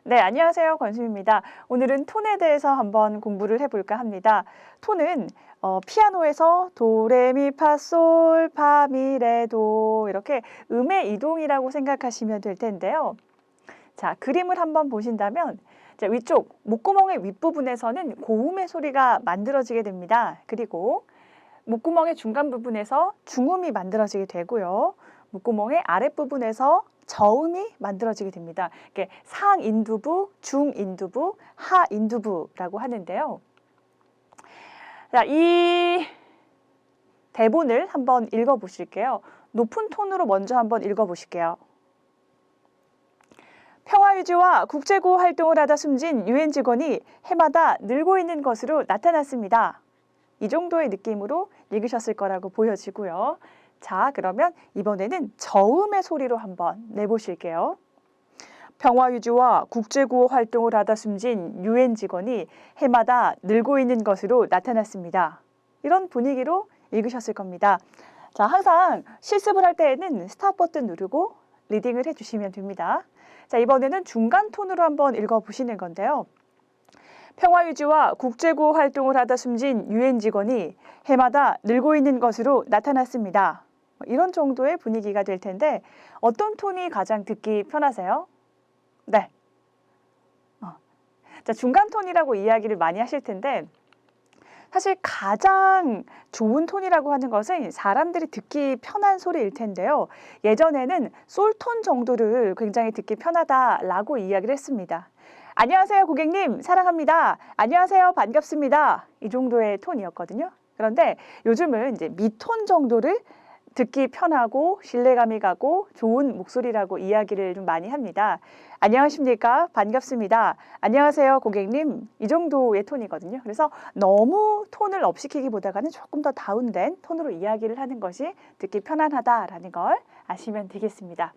네, 안녕하세요. 권수미입니다. 오늘은 톤에 대해서 한번 공부를 해볼까 합니다. 톤은 피아노에서 도레미파솔파미레도 이렇게 음의 이동이라고 생각하시면 될 텐데요. 자, 그림을 한번 보신다면 자, 위쪽 목구멍의 윗부분에서는 고음의 소리가 만들어지게 됩니다. 그리고 목구멍의 중간 부분에서 중음이 만들어지게 되고요. 목구멍의 아랫부분에서 저음이 만들어지게 됩니다. 이게 상인두부, 중인두부, 하인두부라고 하는데요. 자, 이 대본을 한번 읽어보실게요. 높은 톤으로 먼저 한번 읽어보실게요. 평화유지와 국제구호 활동을 하다 숨진 유엔 직원이 해마다 늘고 있는 것으로 나타났습니다. 이 정도의 느낌으로 읽으셨을 거라고 보여지고요. 자, 그러면 이번에는 저음의 소리로 한번 내보실게요. 평화유지와 국제구호 활동을 하다 숨진 유엔 직원이 해마다 늘고 있는 것으로 나타났습니다. 이런 분위기로 읽으셨을 겁니다. 자, 항상 실습을 할 때에는 스탑 버튼 누르고 리딩을 해주시면 됩니다. 자, 이번에는 중간 톤으로 한번 읽어보시는 건데요. 평화유지와 국제구호 활동을 하다 숨진 유엔 직원이 해마다 늘고 있는 것으로 나타났습니다. 이런 정도의 분위기가 될 텐데 어떤 톤이 가장 듣기 편하세요? 네. 자, 중간 톤이라고 이야기를 많이 하실 텐데 사실 가장 좋은 톤이라고 하는 것은 사람들이 듣기 편한 소리일 텐데요. 예전에는 솔톤 정도를 굉장히 듣기 편하다라고 이야기를 했습니다. 안녕하세요, 고객님. 사랑합니다. 안녕하세요, 반갑습니다. 이 정도의 톤이었거든요. 그런데 요즘은 이제 미톤 정도를 듣기 편하고 신뢰감이 가고 좋은 목소리라고 이야기를 좀 많이 합니다. 안녕하십니까? 반갑습니다. 안녕하세요, 고객님. 이 정도의 톤이거든요. 그래서 너무 톤을 업시키기보다는 조금 더 다운된 톤으로 이야기를 하는 것이 듣기 편안하다라는 걸 아시면 되겠습니다.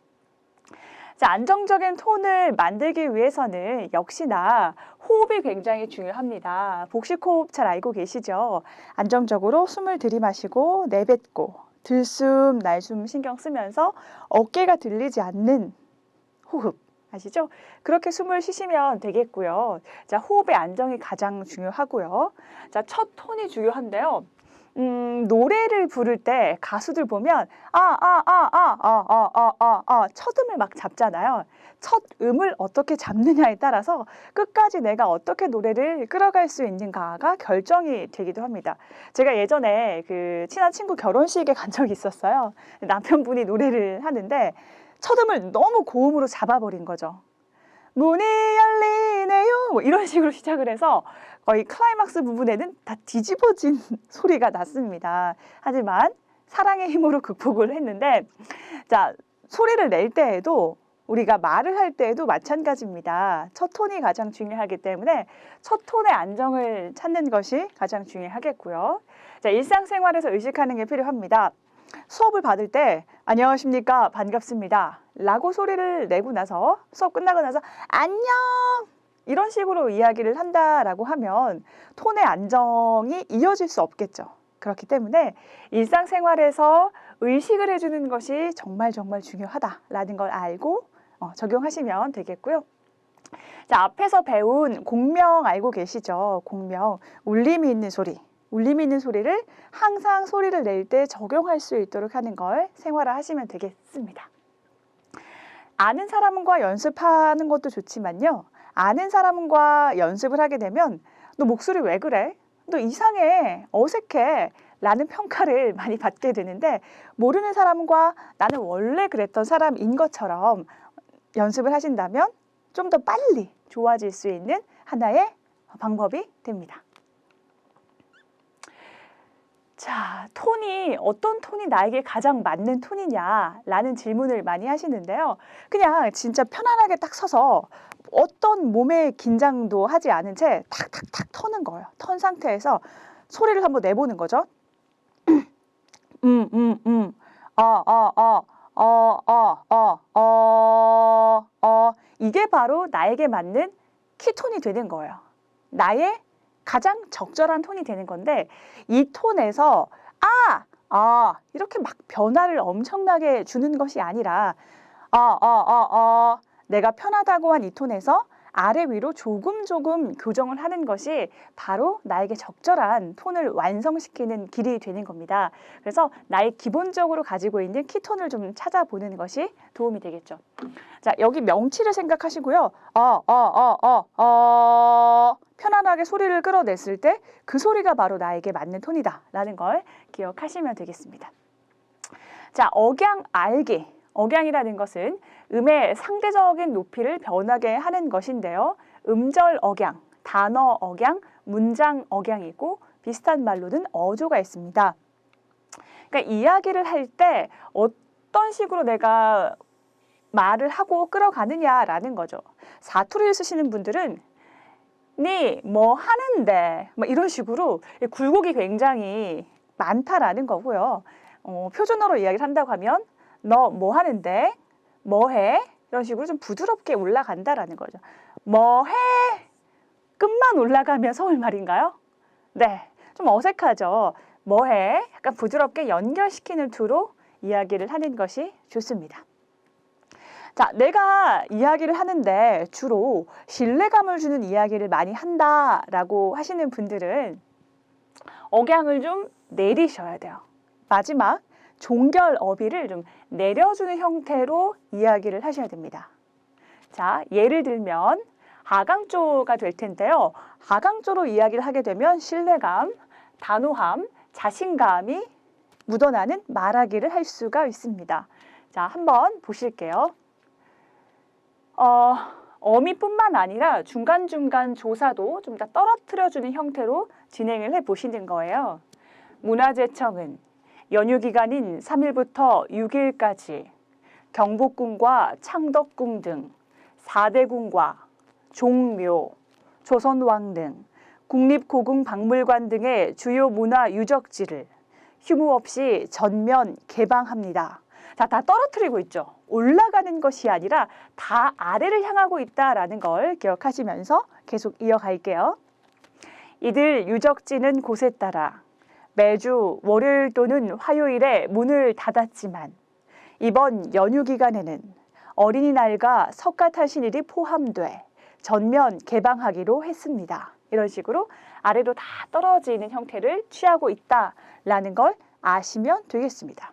자, 안정적인 톤을 만들기 위해서는 역시나 호흡이 굉장히 중요합니다. 복식호흡 잘 알고 계시죠? 안정적으로 숨을 들이마시고 내뱉고 들숨, 날숨 신경 쓰면서 어깨가 들리지 않는 호흡 아시죠? 그렇게 숨을 쉬시면 되겠고요. 자, 호흡의 안정이 가장 중요하고요. 자, 첫 톤이 중요한데요. 노래를 부를 때 가수들 보면 첫 음을 막 잡잖아요. 첫 음을 어떻게 잡느냐에 따라서 끝까지 내가 어떻게 노래를 끌어갈 수 있는가가 결정이 되기도 합니다. 제가 예전에 그 친한 친구 결혼식에 간 적이 있었어요. 남편분이 노래를 하는데 첫 음을 너무 고음으로 잡아버린 거죠. 문이 열리네요. 뭐 이런 식으로 시작을 해서 거의 클라이막스 부분에는 다 뒤집어진 소리가 났습니다. 하지만 사랑의 힘으로 극복을 했는데 자, 소리를 낼 때에도 우리가 말을 할 때에도 마찬가지입니다. 첫 톤이 가장 중요하기 때문에 첫 톤의 안정을 찾는 것이 가장 중요하겠고요. 자, 일상생활에서 의식하는 게 필요합니다. 수업을 받을 때 안녕하십니까? 반갑습니다. 라고 소리를 내고 나서 수업 끝나고 나서 안녕! 이런 식으로 이야기를 한다라고 하면 톤의 안정이 이어질 수 없겠죠. 그렇기 때문에 일상생활에서 의식을 해주는 것이 정말 중요하다라는 걸 알고 적용하시면 되겠고요. 자, 앞에서 배운 공명 알고 계시죠? 공명, 울림이 있는 소리. 울림이 있는 소리를 항상 소리를 낼 때 적용할 수 있도록 하는 걸 생활화하시면 되겠습니다. 아는 사람과 연습하는 것도 좋지만요. 아는 사람과 연습을 하게 되면 너 목소리 왜 그래? 너 이상해, 어색해 라는 평가를 많이 받게 되는데 모르는 사람과 나는 원래 그랬던 사람인 것처럼 연습을 하신다면 좀 더 빨리 좋아질 수 있는 하나의 방법이 됩니다. 자, 어떤 톤이 나에게 가장 맞는 톤이냐라는 질문을 많이 하시는데요. 그냥 진짜 편안하게 딱 서서 어떤 몸의 긴장도 하지 않은 채 탁탁탁 터는 거예요. 턴 상태에서 소리를 한번 내보는 거죠. 이게 바로 나에게 맞는 키톤이 되는 거예요. 나의 가장 적절한 톤이 되는 건데 이 톤에서 이렇게 막 변화를 엄청나게 주는 것이 아니라 내가 편하다고 한 이 톤에서 아래 위로 조금 교정을 하는 것이 바로 나에게 적절한 톤을 완성시키는 길이 되는 겁니다. 그래서 나의 기본적으로 가지고 있는 키톤을 좀 찾아보는 것이 도움이 되겠죠. 자, 여기 명치를 생각하시고요. 편안하게 소리를 끌어냈을 때 그 소리가 바로 나에게 맞는 톤이다라는 걸 기억하시면 되겠습니다. 자, 억양 알기. 억양이라는 것은 음의 상대적인 높이를 변하게 하는 것인데요. 음절 억양, 단어 억양, 문장 억양이고 비슷한 말로는 어조가 있습니다. 그러니까 이야기를 할 때 어떤 식으로 내가 말을 하고 끌어가느냐라는 거죠. 사투리를 쓰시는 분들은 니 뭐 하는데 뭐 이런 식으로 굴곡이 굉장히 많다라는 거고요. 표준어로 이야기를 한다고 하면 너 뭐 하는데? 뭐 해? 이런 식으로 좀 부드럽게 올라간다라는 거죠. 뭐 해? 끝만 올라가면 서울말인가요? 네, 좀 어색하죠. 뭐 해? 약간 부드럽게 연결시키는 투로 이야기를 하는 것이 좋습니다. 자, 내가 이야기를 하는데 주로 신뢰감을 주는 이야기를 많이 한다라고 하시는 분들은 억양을 좀 내리셔야 돼요. 마지막 종결 어비를 좀 내려주는 형태로 이야기를 하셔야 됩니다. 자, 예를 들면 하강조가 될 텐데요. 하강조로 이야기를 하게 되면 신뢰감, 단호함, 자신감이 묻어나는 말하기를 할 수가 있습니다. 자, 한번 보실게요. 어미뿐만 아니라 중간중간 조사도 좀 더 떨어뜨려주는 형태로 진행을 해보시는 거예요. 문화재청은 연휴 기간인 3일부터 6일까지 경복궁과 창덕궁 등 4대 궁과 종묘, 조선왕 등 국립고궁박물관 등의 주요 문화 유적지를 휴무 없이 전면 개방합니다. 자, 다 떨어뜨리고 있죠. 올라가는 것이 아니라 다 아래를 향하고 있다라는 걸 기억하시면서 계속 이어갈게요. 이들 유적지는 곳에 따라 매주 월요일 또는 화요일에 문을 닫았지만 이번 연휴 기간에는 어린이날과 석가탄신일이 포함돼 전면 개방하기로 했습니다. 이런 식으로 아래로 다 떨어지는 형태를 취하고 있다라는 걸 아시면 되겠습니다.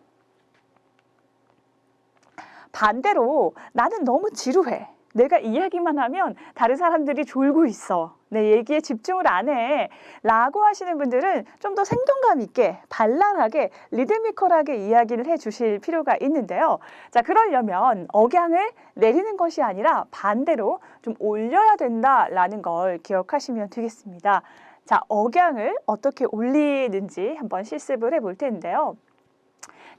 반대로 나는 너무 지루해. 내가 이야기만 하면 다른 사람들이 졸고 있어. 내 얘기에 집중을 안 해. 라고 하시는 분들은 좀 더 생동감 있게, 발랄하게, 리드미컬하게 이야기를 해 주실 필요가 있는데요. 자, 그러려면 억양을 내리는 것이 아니라 반대로 좀 올려야 된다라는 걸 기억하시면 되겠습니다. 자, 억양을 어떻게 올리는지 한번 실습을 해볼 텐데요.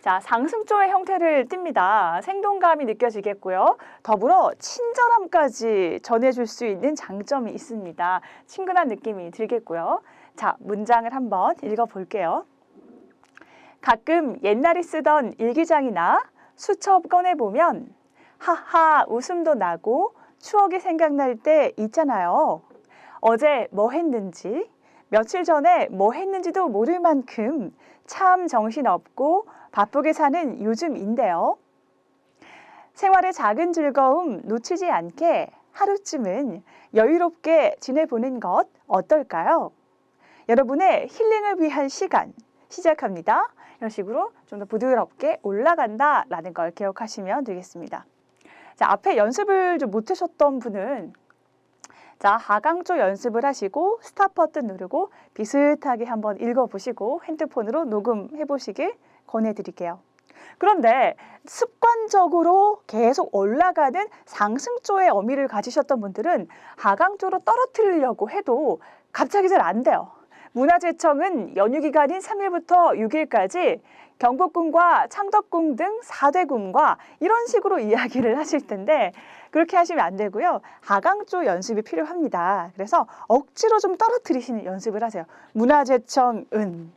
자, 상승조의 형태를 띱니다. 생동감이 느껴지겠고요. 더불어 친절함까지 전해줄 수 있는 장점이 있습니다. 친근한 느낌이 들겠고요. 자, 문장을 한번 읽어볼게요. 가끔 옛날에 쓰던 일기장이나 수첩 꺼내보면 하하 웃음도 나고 추억이 생각날 때 있잖아요. 어제 뭐 했는지, 며칠 전에 뭐 했는지도 모를 만큼 참 정신없고 바쁘게 사는 요즘인데요. 생활의 작은 즐거움 놓치지 않게 하루쯤은 여유롭게 지내보는 것 어떨까요? 여러분의 힐링을 위한 시간 시작합니다. 이런 식으로 좀 더 부드럽게 올라간다라는 걸 기억하시면 되겠습니다. 자, 앞에 연습을 좀 못하셨던 분은 자, 하강조 연습을 하시고 스탑 버튼 누르고 비슷하게 한번 읽어보시고 핸드폰으로 녹음해 보시길 권해드릴게요. 그런데 습관적으로 계속 올라가는 상승조의 어미를 가지셨던 분들은 하강조로 떨어뜨리려고 해도 갑자기 잘 안 돼요. 문화재청은 연휴 기간인 3일부터 6일까지 경복궁과 창덕궁 등 4대 궁과 이런 식으로 이야기를 하실 텐데 그렇게 하시면 안 되고요. 하강조 연습이 필요합니다. 그래서 억지로 좀 떨어뜨리시는 연습을 하세요. 문화재청은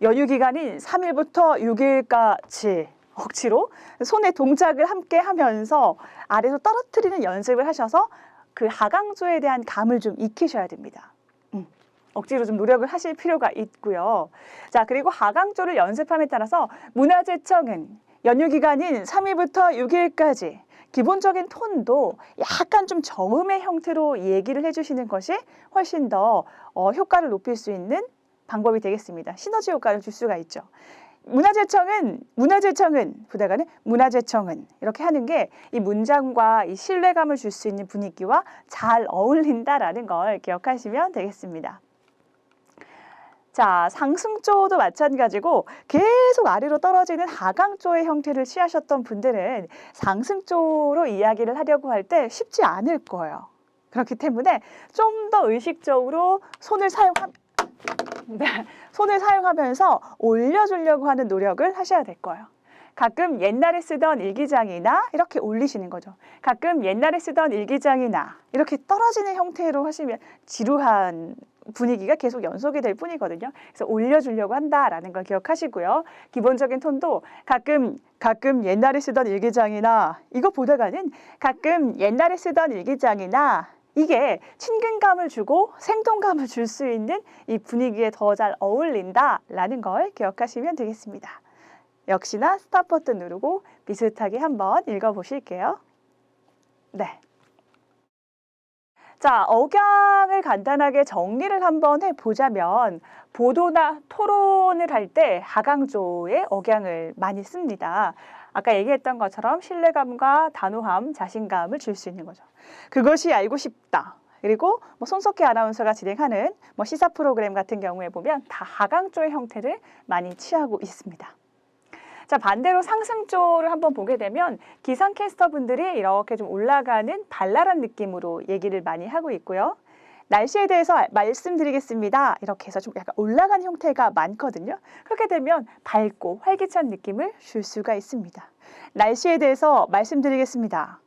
연휴 기간인 3일부터 6일까지 억지로 손의 동작을 함께 하면서 아래로 떨어뜨리는 연습을 하셔서 그 하강조에 대한 감을 좀 익히셔야 됩니다. 억지로 좀 노력을 하실 필요가 있고요. 자, 그리고 하강조를 연습함에 따라서 문화재청은 연휴 기간인 3일부터 6일까지 기본적인 톤도 약간 좀 저음의 형태로 얘기를 해주시는 것이 훨씬 더 효과를 높일 수 있는 방법이 되겠습니다. 시너지 효과를 줄 수가 있죠. 문화재청은 보다가는 문화재청은 이렇게 하는 게 이 문장과 이 신뢰감을 줄 수 있는 분위기와 잘 어울린다라는 걸 기억하시면 되겠습니다. 자, 상승조도 마찬가지고 계속 아래로 떨어지는 하강조의 형태를 취하셨던 분들은 상승조로 이야기를 하려고 할 때 쉽지 않을 거예요. 그렇기 때문에 좀 더 의식적으로 손을 사용하면서 올려주려고 하는 노력을 하셔야 될 거예요. 가끔 옛날에 쓰던 일기장이나 이렇게 올리시는 거죠. 가끔 옛날에 쓰던 일기장이나 이렇게 떨어지는 형태로 하시면 지루한 분위기가 계속 연속이 될 뿐이거든요. 그래서 올려주려고 한다라는 걸 기억하시고요. 기본적인 톤도 가끔 옛날에 쓰던 일기장이나 이거 보다가는 가끔 옛날에 쓰던 일기장이나 이게 친근감을 주고 생동감을 줄 수 있는 이 분위기에 더 잘 어울린다라는 걸 기억하시면 되겠습니다. 역시나 스탑 버튼 누르고 비슷하게 한번 읽어보실게요. 네. 자, 억양을 간단하게 정리를 한번 해보자면 보도나 토론을 할 때 하강조의 억양을 많이 씁니다. 아까 얘기했던 것처럼 신뢰감과 단호함, 자신감을 줄 수 있는 거죠. 그것이 알고 싶다. 그리고 손석희 아나운서가 진행하는 시사 프로그램 같은 경우에 보면 다 하강조의 형태를 많이 취하고 있습니다. 자, 반대로 상승조를 한번 보게 되면 기상캐스터분들이 이렇게 좀 올라가는 발랄한 느낌으로 얘기를 많이 하고 있고요. 날씨에 대해서 말씀드리겠습니다. 이렇게 해서 좀 약간 올라간 형태가 많거든요. 그렇게 되면 밝고 활기찬 느낌을 줄 수가 있습니다. 날씨에 대해서 말씀드리겠습니다.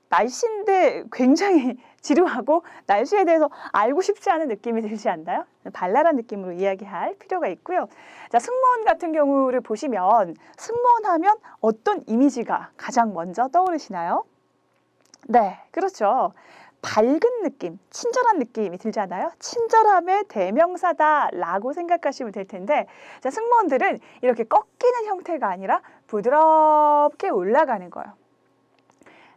날씨인데 굉장히 지루하고 날씨에 대해서 알고 싶지 않은 느낌이 들지 않나요? 발랄한 느낌으로 이야기할 필요가 있고요. 자, 승무원 같은 경우를 보시면 승무원 하면 어떤 이미지가 가장 먼저 떠오르시나요? 네, 그렇죠. 밝은 느낌, 친절한 느낌이 들잖아요. 친절함의 대명사다라고 생각하시면 될 텐데, 자, 승무원들은 이렇게 꺾이는 형태가 아니라 부드럽게 올라가는 거예요.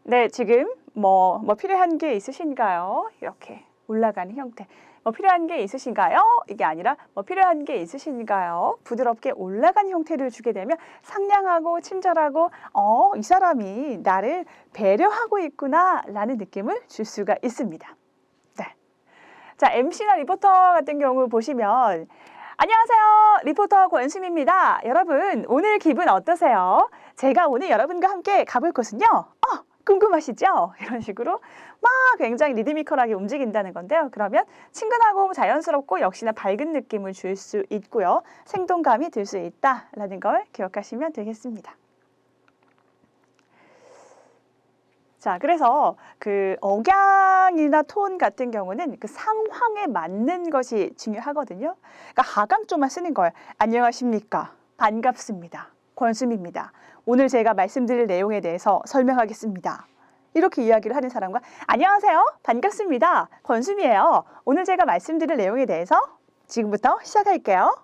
네, 지금 뭐 필요한 게 있으신가요? 이렇게 올라가는 형태. 필요한 게 있으신가요? 이게 아니라 필요한 게 있으신가요? 부드럽게 올라가는 형태를 주게 되면 상냥하고 친절하고 이 사람이 나를 배려하고 있구나 라는 느낌을 줄 수가 있습니다. 네. 자, MC나 리포터 같은 경우 보시면 안녕하세요. 리포터 권수미입니다. 여러분, 오늘 기분 어떠세요? 제가 오늘 여러분과 함께 가볼 곳은요. 궁금하시죠? 이런 식으로 막 굉장히 리드미컬하게 움직인다는 건데요. 그러면 친근하고 자연스럽고 역시나 밝은 느낌을 줄 수 있고요. 생동감이 들 수 있다라는 걸 기억하시면 되겠습니다. 자, 그래서 그 억양이나 톤 같은 경우는 그 상황에 맞는 것이 중요하거든요. 그러니까 하강조만 쓰는 거예요. 안녕하십니까? 반갑습니다. 권수미입니다. 오늘 제가 말씀드릴 내용에 대해서 설명하겠습니다. 이렇게 이야기를 하는 사람과 안녕하세요. 반갑습니다. 권수미예요. 오늘 제가 말씀드릴 내용에 대해서 지금부터 시작할게요.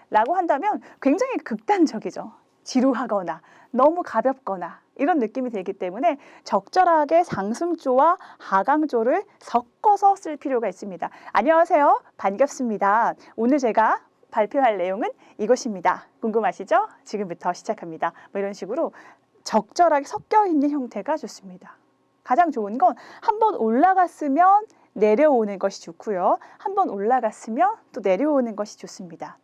라고 한다면 굉장히 극단적이죠. 지루하거나 너무 가볍거나 이런 느낌이 들기 때문에 적절하게 상승조와 하강조를 섞어서 쓸 필요가 있습니다. 안녕하세요. 반갑습니다. 오늘 제가 발표할 내용은 이것입니다. 궁금하시죠? 지금부터 시작합니다. 이런 식으로 적절하게 섞여 있는 형태가 좋습니다. 가장 좋은 건 한번 올라갔으면 내려오는 것이 좋고요. 한번 올라갔으면 또 내려오는 것이 좋습니다.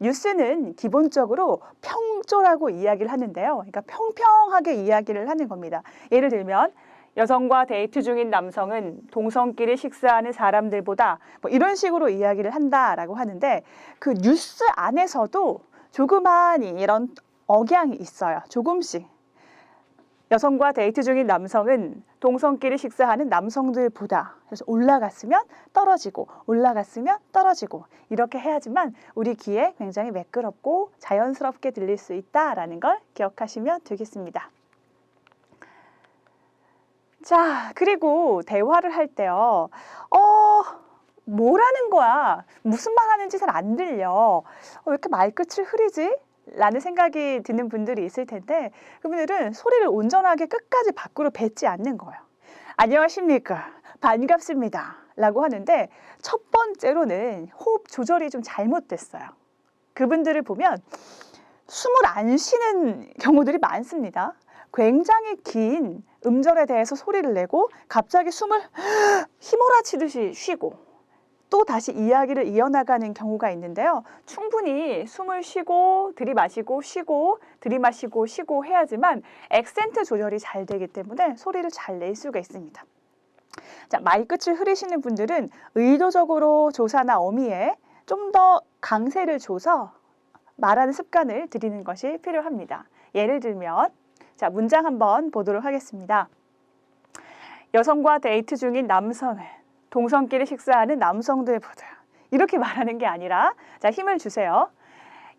뉴스는 기본적으로 평조라고 이야기를 하는데요. 그러니까 평평하게 이야기를 하는 겁니다. 예를 들면 여성과 데이트 중인 남성은 동성끼리 식사하는 사람들보다 이런 식으로 이야기를 한다라고 하는데 그 뉴스 안에서도 조그만 이런 억양이 있어요. 조금씩. 여성과 데이트 중인 남성은 동성끼리 식사하는 남성들보다 그래서 올라갔으면 떨어지고 올라갔으면 떨어지고 이렇게 해야지만 우리 귀에 굉장히 매끄럽고 자연스럽게 들릴 수 있다라는 걸 기억하시면 되겠습니다. 자, 그리고 대화를 할 때요. 뭐라는 거야? 무슨 말 하는지 잘 안 들려. 왜 이렇게 말끝을 흐리지? 라는 생각이 드는 분들이 있을 텐데 그분들은 소리를 온전하게 끝까지 밖으로 뱉지 않는 거예요. 안녕하십니까? 반갑습니다. 라고 하는데 첫 번째로는 호흡 조절이 좀 잘못됐어요. 그분들을 보면 숨을 안 쉬는 경우들이 많습니다. 굉장히 긴 음절에 대해서 소리를 내고 갑자기 숨을 휘몰아치듯이 쉬고 또 다시 이야기를 이어나가는 경우가 있는데요. 충분히 숨을 쉬고 들이마시고 쉬고 들이마시고 쉬고 해야지만 액센트 조절이 잘 되기 때문에 소리를 잘 낼 수가 있습니다. 자, 말끝을 흐리시는 분들은 의도적으로 조사나 어미에 좀 더 강세를 줘서 말하는 습관을 들이는 것이 필요합니다. 예를 들면 자, 문장 한번 보도록 하겠습니다. 여성과 데이트 중인 남성은 동성끼리 식사하는 남성들보다 이렇게 말하는 게 아니라 자, 힘을 주세요.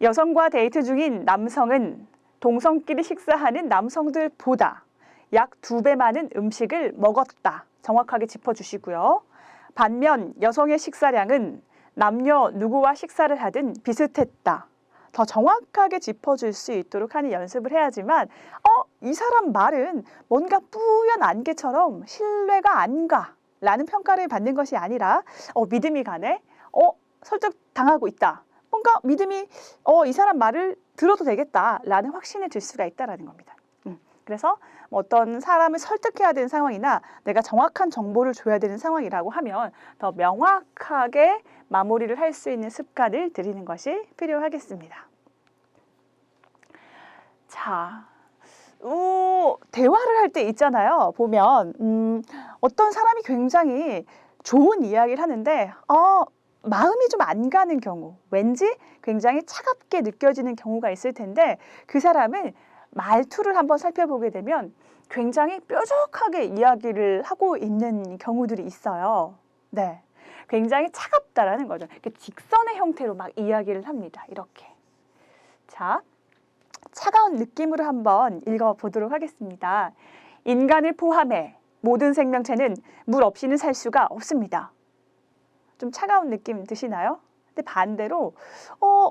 여성과 데이트 중인 남성은 동성끼리 식사하는 남성들보다 약 2배 많은 음식을 먹었다. 정확하게 짚어주시고요. 반면 여성의 식사량은 남녀 누구와 식사를 하든 비슷했다. 더 정확하게 짚어줄 수 있도록 하는 연습을 해야지만 이 사람 말은 뭔가 뿌연 안개처럼 신뢰가 안 가. 라는 평가를 받는 것이 아니라 믿음이 가네? 설득당하고 있다. 뭔가 믿음이 이 사람 말을 들어도 되겠다. 라는 확신을 들 수가 있다는 겁니다. 그래서 어떤 사람을 설득해야 되는 상황이나 내가 정확한 정보를 줘야 되는 상황이라고 하면 더 명확하게 마무리를 할 수 있는 습관을 들이는 것이 필요하겠습니다. 자, 대화를 할 때 있잖아요. 보면 어떤 사람이 굉장히 좋은 이야기를 하는데 마음이 좀 안 가는 경우, 왠지 굉장히 차갑게 느껴지는 경우가 있을 텐데 그 사람은 말투를 한번 살펴보게 되면 굉장히 뾰족하게 이야기를 하고 있는 경우들이 있어요. 네, 굉장히 차갑다라는 거죠. 직선의 형태로 막 이야기를 합니다. 이렇게. 자, 차가운 느낌으로 한번 읽어보도록 하겠습니다. 인간을 포함해 모든 생명체는 물 없이는 살 수가 없습니다. 좀 차가운 느낌 드시나요? 근데 반대로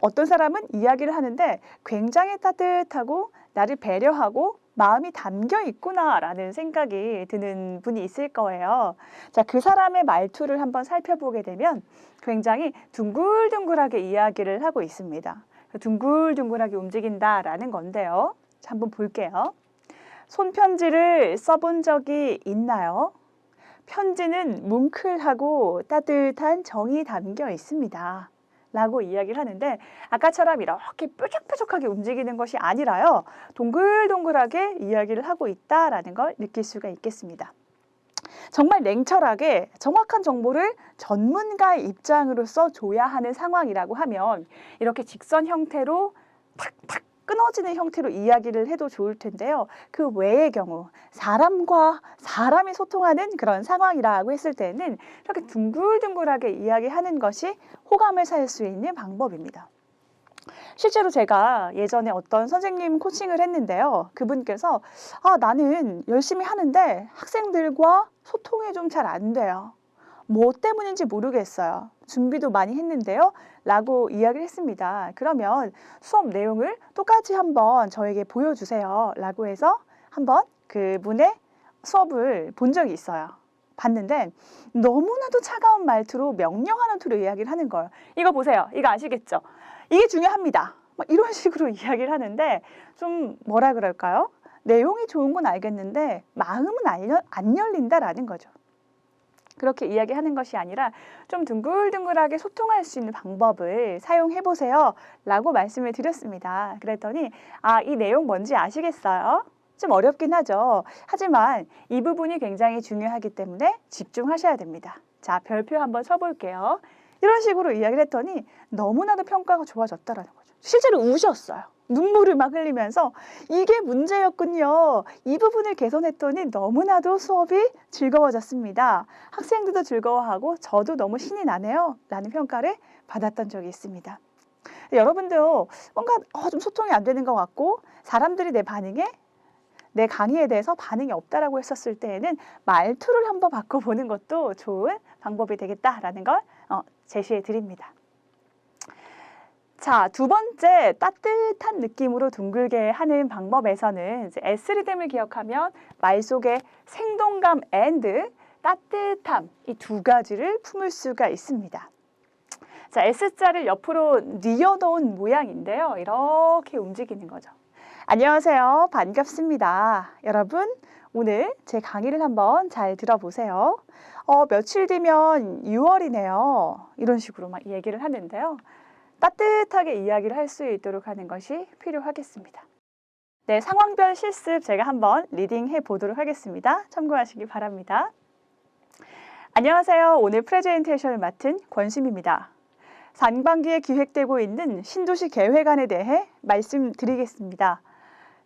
어떤 사람은 이야기를 하는데 굉장히 따뜻하고 나를 배려하고 마음이 담겨 있구나라는 생각이 드는 분이 있을 거예요. 자, 그 사람의 말투를 한번 살펴보게 되면 굉장히 둥글둥글하게 이야기를 하고 있습니다. 둥글둥글하게 움직인다라는 건데요. 자, 한번 볼게요. 손편지를 써본 적이 있나요? 편지는 뭉클하고 따뜻한 정이 담겨 있습니다. 라고 이야기를 하는데 아까처럼 이렇게 뾰족뾰족하게 움직이는 것이 아니라요. 동글동글하게 이야기를 하고 있다라는 걸 느낄 수가 있겠습니다. 정말 냉철하게 정확한 정보를 전문가의 입장으로서 줘야 하는 상황이라고 하면 이렇게 직선 형태로 탁탁 끊어지는 형태로 이야기를 해도 좋을 텐데요. 그 외의 경우 사람과 사람이 소통하는 그런 상황이라고 했을 때는 이렇게 둥글둥글하게 이야기하는 것이 호감을 살 수 있는 방법입니다. 실제로 제가 예전에 어떤 선생님 코칭을 했는데요. 그분께서 나는 열심히 하는데 학생들과 소통이 좀 잘 안 돼요. 뭐 때문인지 모르겠어요. 준비도 많이 했는데요. 라고 이야기를 했습니다. 그러면 수업 내용을 똑같이 한번 저에게 보여주세요. 라고 해서 한번 그분의 수업을 본 적이 있어요. 봤는데 너무나도 차가운 말투로 명령하는 투로 이야기를 하는 거예요. 이거 보세요. 이거 아시겠죠? 이게 중요합니다. 막 이런 식으로 이야기를 하는데 좀 뭐라 그럴까요? 내용이 좋은 건 알겠는데 마음은 안 열린다라는 거죠. 그렇게 이야기하는 것이 아니라 좀 둥글둥글하게 소통할 수 있는 방법을 사용해 보세요 라고 말씀을 드렸습니다. 그랬더니 이 내용 뭔지 아시겠어요? 좀 어렵긴 하죠. 하지만 이 부분이 굉장히 중요하기 때문에 집중하셔야 됩니다. 자, 별표 한번 쳐볼게요. 이런 식으로 이야기를 했더니 너무나도 평가가 좋아졌다라는 거죠. 실제로 우셨어요. 눈물을 막 흘리면서 이게 문제였군요. 이 부분을 개선했더니 너무나도 수업이 즐거워졌습니다. 학생들도 즐거워하고 저도 너무 신이 나네요. 라는 평가를 받았던 적이 있습니다. 여러분도 뭔가 좀 소통이 안 되는 것 같고 사람들이 내 강의에 대해서 반응이 없다라고 했었을 때에는 말투를 한번 바꿔보는 것도 좋은 방법이 되겠다라는 걸 제시해 드립니다. 자, 두 번째 따뜻한 느낌으로 둥글게 하는 방법에서는 이제 S리듬을 기억하면 말 속에 생동감 and 따뜻함 이 두 가지를 품을 수가 있습니다. 자, S자를 옆으로 뉘어놓은 모양인데요. 이렇게 움직이는 거죠. 안녕하세요. 반갑습니다. 여러분, 오늘 제 강의를 한번 잘 들어보세요. 며칠 뒤면 6월이네요. 이런 식으로 막 얘기를 하는데요. 따뜻하게 이야기를 할 수 있도록 하는 것이 필요하겠습니다. 네, 상황별 실습 제가 한번 리딩해 보도록 하겠습니다. 참고하시기 바랍니다. 안녕하세요. 오늘 프레젠테이션을 맡은 권심입니다. 상반기에 기획되고 있는 신도시 계획안에 대해 말씀드리겠습니다.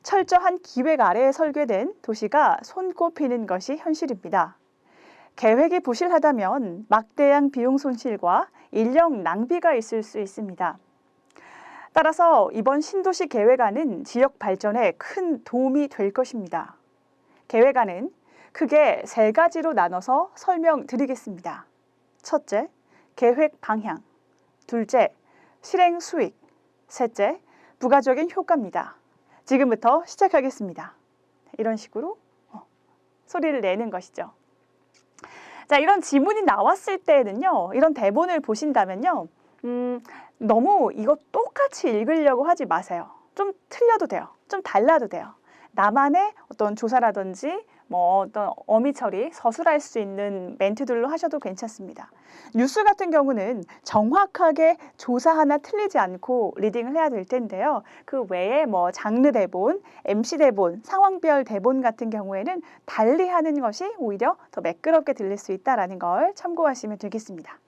철저한 기획 아래에 설계된 도시가 손꼽히는 것이 현실입니다. 계획이 부실하다면 막대한 비용 손실과 인력 낭비가 있을 수 있습니다. 따라서 이번 신도시 계획안은 지역 발전에 큰 도움이 될 것입니다. 계획안은 크게 세 가지로 나눠서 설명드리겠습니다. 첫째, 계획 방향. 둘째, 실행 수익. 셋째, 부가적인 효과입니다. 지금부터 시작하겠습니다. 이런 식으로 소리를 내는 것이죠. 자, 이런 지문이 나왔을 때는요, 이런 대본을 보신다면요, 너무 이거 똑같이 읽으려고 하지 마세요. 좀 틀려도 돼요. 좀 달라도 돼요. 나만의 어떤 조사라든지 어떤 어미 처리, 서술할 수 있는 멘트들로 하셔도 괜찮습니다. 뉴스 같은 경우는 정확하게 조사 하나 틀리지 않고 리딩을 해야 될 텐데요. 그 외에 장르 대본, MC 대본, 상황별 대본 같은 경우에는 달리 하는 것이 오히려 더 매끄럽게 들릴 수 있다는 걸 참고하시면 되겠습니다.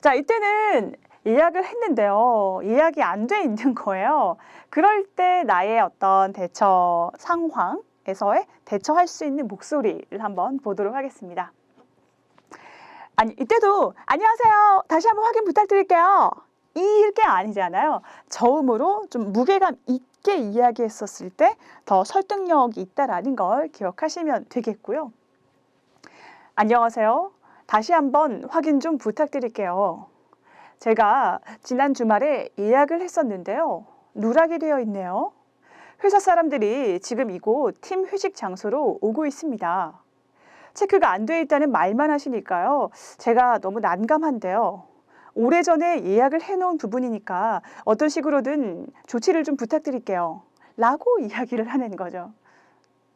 자, 이때는 예약을 했는데요. 예약이 안 돼 있는 거예요. 그럴 때 나의 어떤 대처 상황에서의 대처할 수 있는 목소리를 한번 보도록 하겠습니다. 아니, 이때도 안녕하세요. 다시 한번 확인 부탁드릴게요. 이게 아니잖아요. 저음으로 좀 무게감 있게 이야기했었을 때 더 설득력이 있다라는 걸 기억하시면 되겠고요. 안녕하세요. 다시 한번 확인 좀 부탁드릴게요. 제가 지난 주말에 예약을 했었는데요. 누락이 되어 있네요. 회사 사람들이 지금 이곳 팀 회식 장소로 오고 있습니다. 체크가 안 돼 있다는 말만 하시니까요. 제가 너무 난감한데요. 오래전에 예약을 해놓은 부분이니까 어떤 식으로든 조치를 좀 부탁드릴게요. 라고 이야기를 하는 거죠.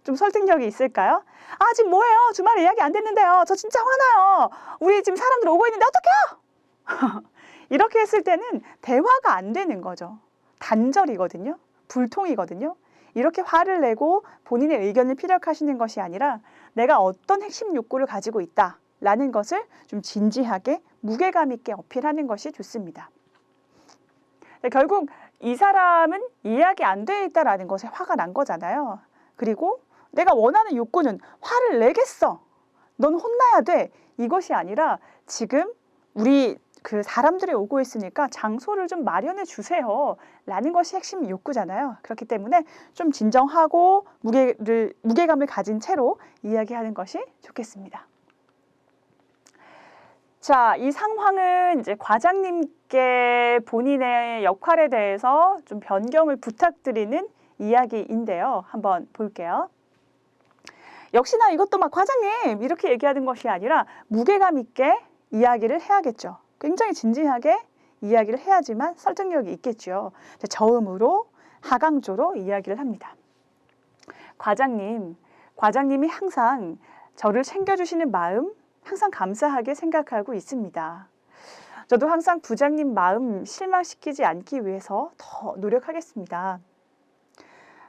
좀 설득력이 있을까요? 아, 지금 뭐예요? 주말에 예약이 안 됐는데요. 저 진짜 화나요. 우리 지금 사람들 오고 있는데 어떡해요? 이렇게 했을 때는 대화가 안 되는 거죠. 단절이거든요. 불통이거든요. 이렇게 화를 내고 본인의 의견을 피력하시는 것이 아니라 내가 어떤 핵심 욕구를 가지고 있다라는 것을 좀 진지하게 무게감 있게 어필하는 것이 좋습니다. 결국 이 사람은 이해하기 안 돼 있다라는 것에 화가 난 거잖아요. 그리고 내가 원하는 욕구는 화를 내겠어. 넌 혼나야 돼. 이것이 아니라 지금 우리 그 사람들이 오고 있으니까 장소를 좀 마련해 주세요. 라는 것이 핵심 욕구잖아요. 그렇기 때문에 좀 진정하고 무게감을 가진 채로 이야기하는 것이 좋겠습니다. 자, 이 상황은 이제 과장님께 본인의 역할에 대해서 좀 변경을 부탁드리는 이야기인데요. 한번 볼게요. 역시나 이것도 막 과장님 이렇게 얘기하는 것이 아니라 무게감 있게 이야기를 해야겠죠. 굉장히 진지하게 이야기를 해야지만 설득력이 있겠죠. 저음으로 하강조로 이야기를 합니다. 과장님이 항상 저를 챙겨주시는 마음 항상 감사하게 생각하고 있습니다. 저도 항상 부장님 마음 실망시키지 않기 위해서 더 노력하겠습니다.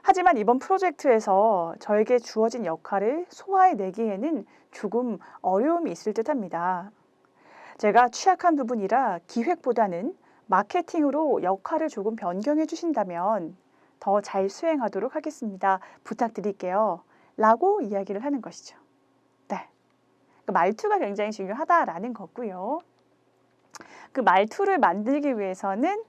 하지만 이번 프로젝트에서 저에게 주어진 역할을 소화해내기에는 조금 어려움이 있을 듯합니다. 제가 취약한 부분이라 기획보다는 마케팅으로 역할을 조금 변경해 주신다면 더 잘 수행하도록 하겠습니다. 부탁드릴게요. 라고 이야기를 하는 것이죠. 네. 그 말투가 굉장히 중요하다라는 거고요. 그 말투를 만들기 위해서는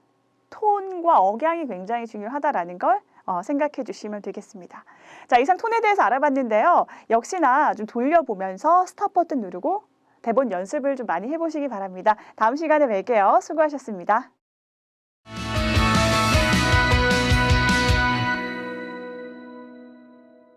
톤과 억양이 굉장히 중요하다라는 걸 생각해 주시면 되겠습니다. 자, 이상 톤에 대해서 알아봤는데요. 역시나 좀 돌려보면서 스탑 버튼 누르고 대본 연습을 좀 많이 해보시기 바랍니다. 다음 시간에 뵐게요. 수고하셨습니다.